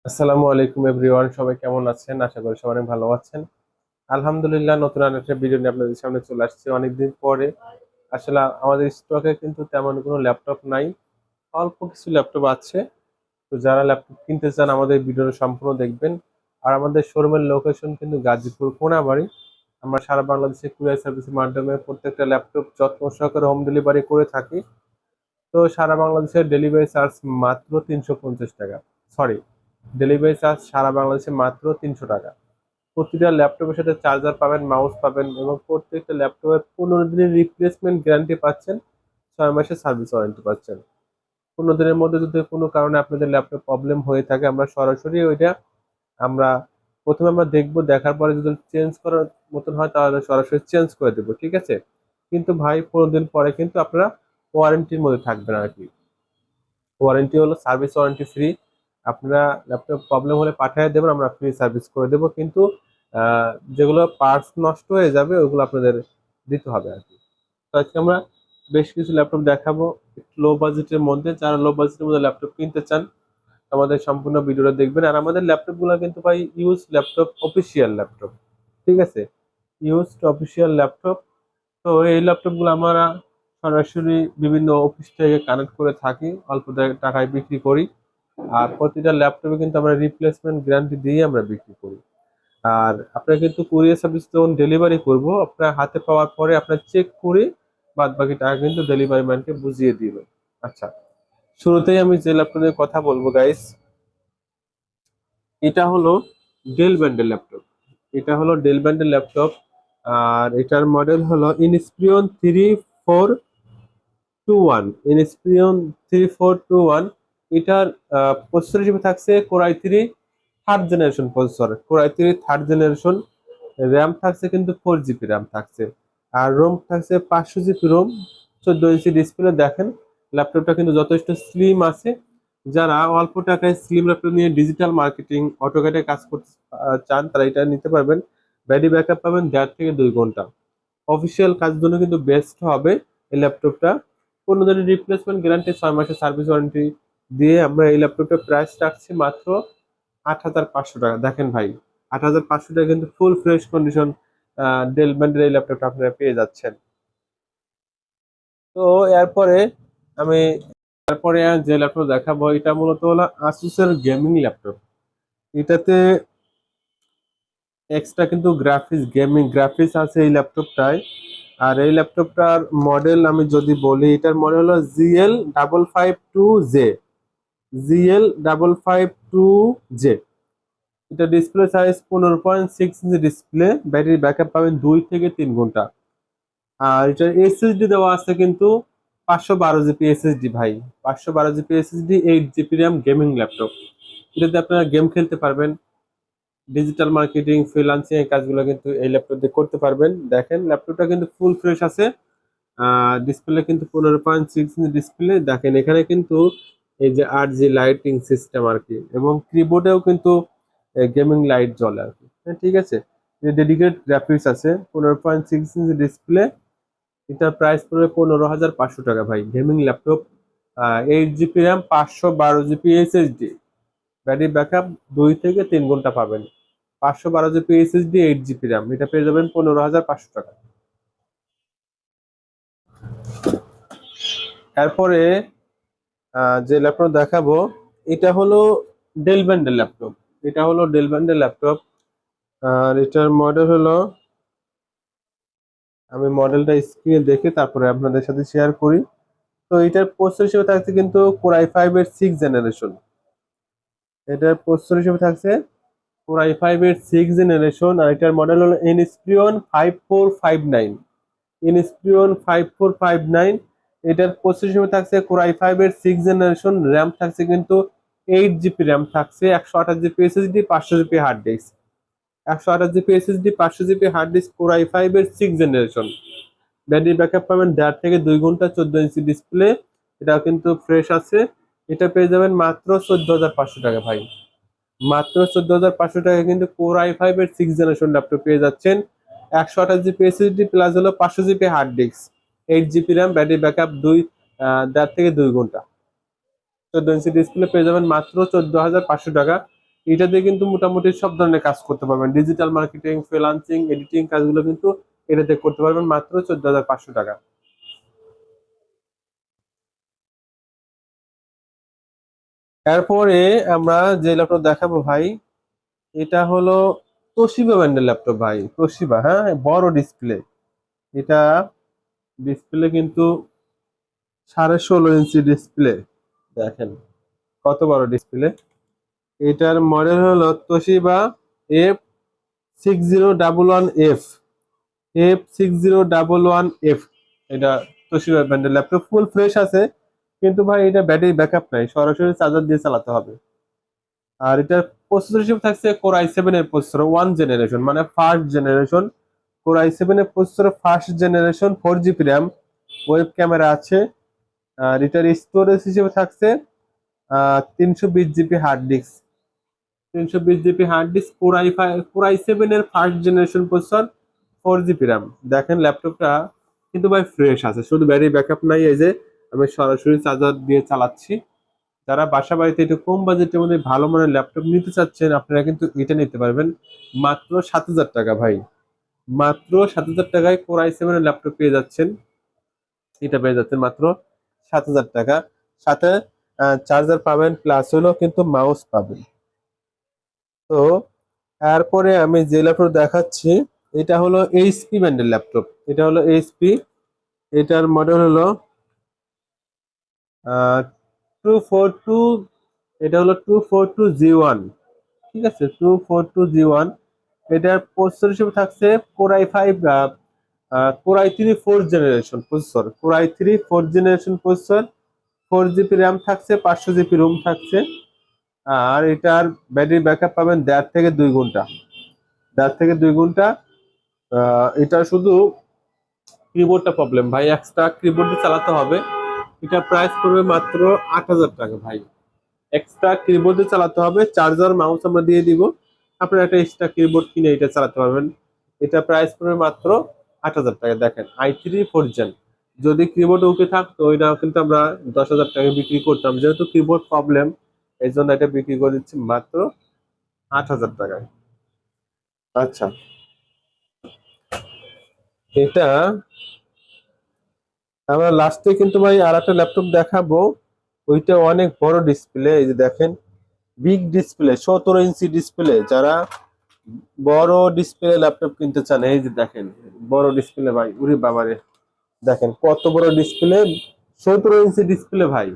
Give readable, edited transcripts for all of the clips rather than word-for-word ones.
আসসালামু আলাইকুম এভরিওয়ান, সবাই কেমন আছেন? আশা করি সবাই অনেক ভালো আছেন। আলহামদুলিল্লাহ, নতুন আরেকটা ভিডিও নিয়ে আপনাদের সামনে চলে আসছে অনেকদিন পরে। আসলে আমাদের স্টকে কিন্তু তেমন কোনো ল্যাপটপ নাই, অল্প কিছু ল্যাপটপ আছে। তো যারা ল্যাপটপ কিনতে চান আমাদের ভিডিওটা সম্পূর্ণ দেখবেন। আর আমাদের শোরুমের লোকেশন কিন্তু গাজীপুর কোনাবাড়ি। আমরা সারা বাংলাদেশে কুরিয়ার সার্ভিসের মাধ্যমে প্রত্যেকটা ল্যাপটপ যত্ন সহকারে হোম ডেলিভারি করে থাকি। তো সারা বাংলাদেশের ডেলিভারি চার্জ মাত্র 350 টাকা। সরি, ডেলিভারি চার্জ সারা বাংলাদেশে মাত্র 300 টাকা। প্রতিটা ল্যাপটপের সাথে চার্জার পাবেন, মাউস পাবেন এবং প্রত্যেকটা ল্যাপটপের 15 দিনের রিপ্লেসমেন্ট গ্যারান্টি পাচ্ছেন, 6 মাসের সার্ভিস ওয়ারেন্টি পাচ্ছেন। 15 দিনের মধ্যে যদি কোনো কারণে আপনাদের ল্যাপটপ প্রবলেম হয়ে থাকে, আমরা সরাসরি ওইটা আমরা প্রথমে আমরা দেখবো, দেখার পরে যদি চেঞ্জ করার মতন হয় তাহলে সরাসরি চেঞ্জ করে দেবো, ঠিক আছে? কিন্তু ভাই 15 দিন পরে কিন্তু আপনারা ওয়ারেন্টির মধ্যে থাকবেন আর কি। ওয়ারেন্টি হলো সার্ভিস ওয়ারেন্টি ফ্রি। আপনারা ল্যাপটপ প্রবলেম হলে পাঠিয়ে দেবেন, আমরা ফ্রি সার্ভিস করে দেবো। কিন্তু যেগুলো পার্টস নষ্ট হয়ে যাবে ওগুলো আপনাদের দিতে হবে আর কি। তো আজকে আমরা বেশ কিছু ল্যাপটপ দেখাবো একটু লো বাজেটের মধ্যে। যারা লো বাজেটের মধ্যে ল্যাপটপ কিনতে চান আমাদের সম্পূর্ণ ভিডিওটা দেখবেন। আর আমাদের ল্যাপটপ গুলো কিন্তু ভাই ইউজ ল্যাপটপ, অফিসিয়াল ল্যাপটপ, ঠিক আছে? Use official laptop. তো এই ল্যাপটপ গুলো আমরা সরাসরি বিভিন্ন অফিস থেকে কানেক্ট করে থাকি, অল্প টাকায় বিক্রি করি। আর প্রতিটা ল্যাপটপে কিন্তু আমরা রিপ্লেসমেন্ট গ্যারান্টি দিয়ে আমরা বিক্রি করি। আর আপনার কিন্তু কুরিয়ার সার্ভিস যখন ডেলিভারি করব, আপনার হাতে পাওয়ার পরে আপনার চেক করে বাদ বাকি টাকা কিন্তু ডেলিভারি ম্যানকে বুঝিয়ে দিবেন। আচ্ছা, শুরুতেই আমি যে ল্যাপটপের কথা বলবো গাইস, এটা হলো ডেল ব্র্যান্ডের ল্যাপটপ। এটা হলো ডেল ব্র্যান্ডের ল্যাপটপ। আর এটার মডেল হলো ইনস্পিরিয়ন 3421। ইনস্পিরিয়ন 3421। এটার প্রসেসর হিসেবে থাকছে core i3 third generation processor, core i3 third generation. RAM থাকছে কিন্তু 4 জিবি র্যাম থাকছে। আর রোম থাকছে 500 জিবি রোম। 14 inch display. দেখেন ল্যাপটপটা কিন্তু যথেষ্ট স্লিম আছে। যারা অল্প টাকায় স্লিম ল্যাপটপ নিয়ে ডিজিটাল মার্কেটিং, অটোক্যাডে কাজ করতে চান তারা এটা নিতে পারবেন। ব্যাটারি ব্যাকআপ পাবেন 1.5 থেকে 2 ঘন্টা। অফিসিয়াল কাজের জন্য কিন্তু বেস্ট হবে এই ল্যাপটপটা। 15 দিনের রিপ্লেসমেন্ট গ্যারান্টি, 6 মাসের সার্ভিস ওয়ারেন্টি দিয়ে আমরা এই ল্যাপটপটার প্রাইস রাখছি মাত্র 8,500 টাকা। দেখেন ভাই, 8,500 টাকা কিন্তু ফুল ফ্রেশ কন্ডিশন ডেল ব্র্যান্ডের এই ল্যাপটপটা আপনারা পেয়ে যাচ্ছেন। তো এরপরে আমি যে ল্যাপটপ দেখাবো এটা মূলত হলো আসুসের গেমিং ল্যাপটপ। এটাতে এক্সট্রা কিন্তু গেমিং গ্রাফিক্স আছে এই ল্যাপটপটায়। আর এই ল্যাপটপটার মডেল আমি যদি বলি, এটার মডেল হলো GL552J। GL552J। এটা display size 15.6 inch display. Battery backup পাবেন 2 থেকে 3 ঘন্টা। আর এটার এসএসডি দেওয়া আছে কিন্তু 512 জিবি এসএসডি ভাই। 512 GB SSD, 8 GB RAM, gaming laptop. এটাতে আপনারা গেম খেলতে পারবেন, ডিজিটাল মার্কেটিং, ফ্রিল্যান্সিং এর কাজগুলো কিন্তু এই ল্যাপটপ দিয়ে করতে পারবেন। দেখেন ল্যাপটপটা কিন্তু ফুল ফ্রেশ আছে। ডিসপ্লে কিন্তু 15.6 ইঞ্চি ডিসপ্লে। দেখেন এখানে কিন্তু এই যে RG লাইটিং সিস্টেম আর কি, এবং কিবোর্ডেও কিন্তু গেমিং লাইট জ্বলে আর কি। হ্যাঁ, ঠিক আছে। ডেডিকেটেড গ্রাফিক্স আছে, 15.6 ইঞ্চি ডিসপ্লে। এটার প্রাইস পড়বে 15,500 টাকা ভাই। Gaming laptop, 8 GB RAM, 512 GB SSD, battery backup 2 থেকে 3 ঘন্টা পাবেন। 512 জিবি এসএসডি, 8 জিবি র্যাম, এটা পেয়ে যাবেন 15,500 টাকা। এরপরে যে ল্যাপটপ দেখাবো এটা হলো ডেল ব্র্যান্ডের ল্যাপটপ। এটা হলো ডেল ব্র্যান্ডের ল্যাপটপ। আর এটার মডেল হলো, আমি মডেলটা স্ক্রিনে দেখে তারপরে আপনাদের সাথে শেয়ার করি। তো এটার প্রসেসর হিসেবে থাকছে কিন্তু কোর i5 এর 6 জেনারেশন। এটার প্রসেসর হিসেবে থাকছে কোর i5 এর 6 জেনারেশন। আর এটার মডেল হলো ইনস্পিরিয়ন 5459। ইনস্পিরিয়ন 5459। এটার প্রসেসর হিসেবে থাকছে কোর i5 এর 6 জেনারেশন। র্যাম থাকছে কিন্তু 8 জিবি র্যাম থাকছে, 128 GB SSD, 500 GB hard disk. 128 GB SSD, 500 GB hard disk, core i5 এর 6 জেনারেশন। ব্যাটারি ব্যাকআপ পাবেন 1.5 থেকে 2 ঘন্টা। 14 ইঞ্চি ডিসপ্লে, এটা কিন্তু ফ্রেশ আছে। এটা পেয়ে যাবেন মাত্র 14,500 টাকা ভাই। মাত্র 14,500 টাকা কিন্তু কোর i5 এর 6 জেনারেশন ল্যাপটপ পেয়ে যাচ্ছেন। 128 জিবি এসএসডি প্লাস হলো 500 GB hard disk, 8 GB RAM, battery backup 1.5 থেকে 2 ঘন্টা। 14 ইঞ্চি ডিসপ্লে পেয়ে যাবেন মাত্র 14,500 টাকা। এটা দিয়ে কিন্তু মোটামুটি সব ধরনের কাজ করতে পারবেন, ডিজিটাল মার্কেটিং, ফ্রিল্যান্সিং, এডিটিং কাজগুলো কিন্তু এটাতে করতে পারবেন মাত্র 14,500 টাকা। এরপরে আমরা যে ল্যাপটপ দেখাবো ভাই, এটা হলো তোশিবা ব্র্যান্ডের ল্যাপটপ ভাই, তোশিবা, হ্যাঁ, বড় ডিসপ্লে। এটা ডিসপ্লে কিন্তু 16.5 ইঞ্চি ডিসপ্লে, দেখেন কত বড় ডিসপ্লে। এটার মডেল হলো তোশিবা F6011F, F6011F। এটা তোশিবা ব্র্যান্ডের ল্যাপটপ, ফুল ফ্রেশ আছে, কিন্তু ভাই এটা ব্যাটারি ব্যাকআপ নাই, সরাসরি চার্জার দিয়ে চালাতে হবে। আর এটার প্রসেসর হিসেবে থাকছে কোর i7 এর প্রসেসর, 1 জেনারেশন, মানে ফার্স্ট জেনারেশন। কোর i7 এর processor, first generation, 4 GB RAM, web camera আছে। আর এটার স্টোরেজ হিসেবে থাকছে 320 GB hard disk, 320 GB hard disk, core i7 এর first generation processor, 4 GB RAM. দেখেন ল্যাপটপটা কিন্তু ভাই ফ্রেশ আছে, শুধু ব্যাটারি ব্যাকআপ নাই। এই যে আমি সরাসরি চার্জার দিয়ে চালাচ্ছি। যারা বাসা বাড়িতে একটু কম বাজেটের মধ্যে ভালো মানের ল্যাপটপ নিতে চাচ্ছেন, আপনারা কিন্তু এটা নিতে পারবেন মাত্র 7,000 টাকা ভাই। মাত্র 7,000 টাকায় কোর i7 এর ল্যাপটপ পেয়ে যাচ্ছেন। এটা পেয়ে যাচ্ছেন মাত্র 7,000 টাকা। সাথে চার্জার পাবেন, প্লাস হলো কিন্তু মাউস পাবেন। তো তারপরে আমি যে ল্যাপটপ দেখাচ্ছি, এটা হলো এইচপি ব্র্যান্ডের ল্যাপটপ। এটা হলো এইচপি, এটার মডেল হলো 242, এটা হলো 242G1, ঠিক আছে, 242G1। এটার প্রসেসর হিসেবে থাকছে core i5, core i3 4 generation processor, core i3 4 generation processor, 4 GB RAM থাকছে, 500 জিবি রোম থাকছে। আর এটার ব্যাটারি ব্যাকআপ পাবেন 1.5 থেকে 2 ঘন্টা, 1.5 থেকে 2 ঘন্টা। এটা শুধু কিবোর্ডটা প্রবলেম ভাই, এক্সট্রা কিবোর্ডে চালাতে হবে। এটা প্রাইস পড়বে মাত্র 8,000 টাকা ভাই। এক্সট্রা কিবোর্ডে চালাতে হবে, চার্জার মাউস আমরা দিয়ে দিব, আপনারা একটা এক্সট্রা কিবোর্ড কিনে এটা চালাতে পারবেন। এটা প্রাইস পড়বে মাত্র 8,000 টাকা। দেখেন i3 4 জেন, যদি কিবোর্ড ওকে থাকতো এটা কিন্তু আমরা 10,000 টাকা বিক্রি করতাম, যেহেতু কিবোর্ড প্রবলেম এই জন্য এটা বিক্রি করে দিচ্ছি মাত্র 8,000 টাকায়। আচ্ছা, এটা আমরা লাস্টে কিন্তু ভাই আর একটা ল্যাপটপ দেখাবো, ওইটা অনেক বড় ডিসপ্লে। এই যে দেখেন, বিগ ডিসপ্লে, 17 ইঞ্চি ডিসপ্লে। যারা বড় ডিসপ্লে ল্যাপটপ কিনতে চান, এই যে দেখেন বড় ডিসপ্লে ভাই, উরি বাবারে, দেখেন কত বড় ডিসপ্লে, 17 ইঞ্চি ডিসপ্লে ভাই।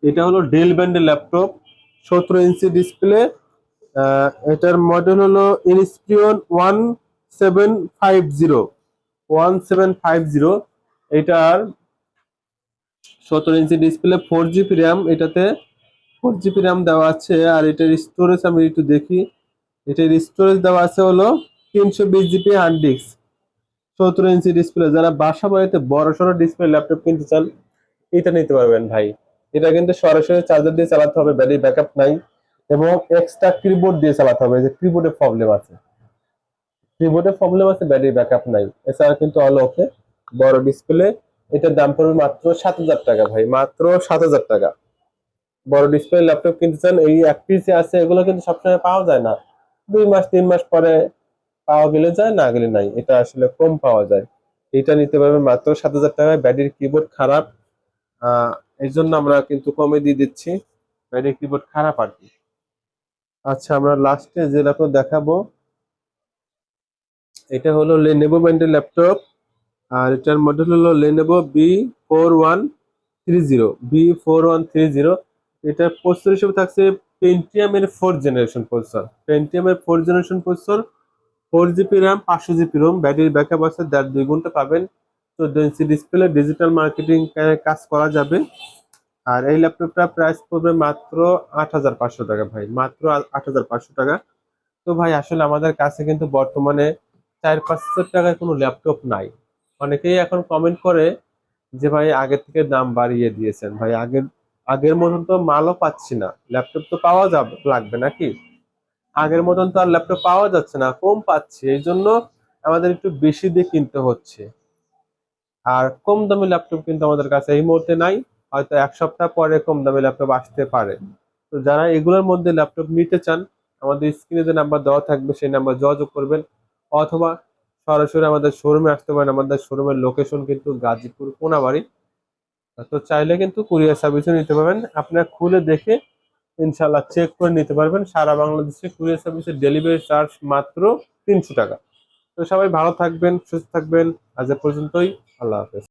এটা হলো ডেল ব্র্যান্ডের ল্যাপটপ, 17 ইঞ্চি ডিসপ্লে। এটার মডেল হলো ইনস্পিরিয়ন 1750, এটার 17 ইঞ্চি ডিসপ্লে, 4 জিবি র্যাম, এটাতে 4 জিবি র্যাম দেওয়া আছে। আর এটার স্টোরেজ আমি একটু দেখি, এটার স্টোরেজ দেওয়া আছে হলো 320 GB hard disk. 17 inch display, যারা বাসা বাড়িতে বড় সড়ো ডিসপ্লে ল্যাপটপ কিনতে চান এটা নিতে পারবেন ভাই। এটা কিন্তু সরাসরি চার্জার দিয়ে চালাতে হবে, ব্যাটারি ব্যাকআপ নাই, এবং এক্সট্রা কিবোর্ড দিয়ে চালাতে হবে। যে কিবোর্ডে প্রবলেম আছে, কিবোর্ডে প্রবলেম আছে, ব্যাটারি ব্যাকআপ নাই, এছাড়া কিন্তু অল ওকে। বড় ডিসপ্লে, এটার দাম পড়বে মাত্র 7,000 টাকা ভাই, মাত্র 7,000 টাকা। বড় ডিসপ্লে ল্যাপটপ কিনতে চান, এই এক পিসে আছে, এগুলো কিন্তু সবসময় পাওয়া যায় না, 2 মাস 3 মাস পরে পাওয়া গেলে যায়, না গেলে নাই, এটা আসলে কম পাওয়া যায়। এটা নিতে পারবেন মাত্র 7,000 টাকায়। ব্যাটারি কিবোর্ড খারাপ, আহ এই জন্য আমরা কিন্তু কমে দিয়ে দিচ্ছি, ব্যাটারি কিবোর্ড খারাপ আর কি। আচ্ছা, আমরা লাস্টে যে ল্যাপটপ দেখাবো, এটা হলো লেনোভো ব্র্যান্ডের ল্যাপটপ। আর এটার মডেল হলো লেনোভো B4130, এটার প্রসেসর হিসেবে থাকছে পেন্টিয়াম এর 4 জেনারেশন প্রসেসর, পেন্টিয়াম এর 4 generation processor, 4 GB RAM, 500 GB ROM, battery backup আছে 1.5 2 ঘন্টা পাবেন। 14 ইঞ্চি ডিসপ্লে, ডিজিটাল মার্কেটিং কাজ করা যাবে। আর এই ল্যাপটপটা প্রাইস পড়বে মাত্র 8,500 টাকা ভাই, মাত্র 8,500 টাকা। তো ভাই আসলে আমাদের কাছে কিন্তু বর্তমানে 4-5 হাজার টাকার কোনো ল্যাপটপ নাই। অনেকেই এখন কমেন্ট করে যে ভাই আগের থেকে দাম বাড়িয়ে দিয়েছেন। ভাই আগের আগের মতন তো মালও পাচ্ছি না, ল্যাপটপ তো পাওয়া যাবে লাগবে নাকি, আগের মতন তো আর ল্যাপটপ পাওয়া যাচ্ছে না, কম পাচ্ছি, এই জন্য আমাদের একটু বেশি দিয়ে কিনতে হচ্ছে। আর কম দামি ল্যাপটপ কিন্তু আমাদের কাছে এই মুহূর্তে নাই, হয়তো 1 সপ্তাহ পরে কম দামি ল্যাপটপ আসতে পারে। তো যারা এগুলোর মধ্যে ল্যাপটপ নিতে চান, আমাদের স্ক্রিনে যে নাম্বার দেওয়া থাকবে সেই নাম্বার যোগাযোগ করবেন, অথবা সরাসরি আমাদের শোরুমে আসতে পারেন। আমাদের শোরুমের লোকেশন কিন্তু গাজীপুর কোনাবাড়ি। তো চাইলে কিন্তু কুরিয়ার সার্ভিসও নিতে পারবেন, আপনারা খুলে দেখে ইনশাল্লাহ চেক করে নিতে পারবেন। সারা বাংলাদেশে কুরিয়ার সার্ভিসের ডেলিভারি চার্জ মাত্র 300 টাকা। তো সবাই ভালো থাকবেন, সুস্থ থাকবেন। আজ এ পর্যন্তই। আল্লাহ হাফেজ।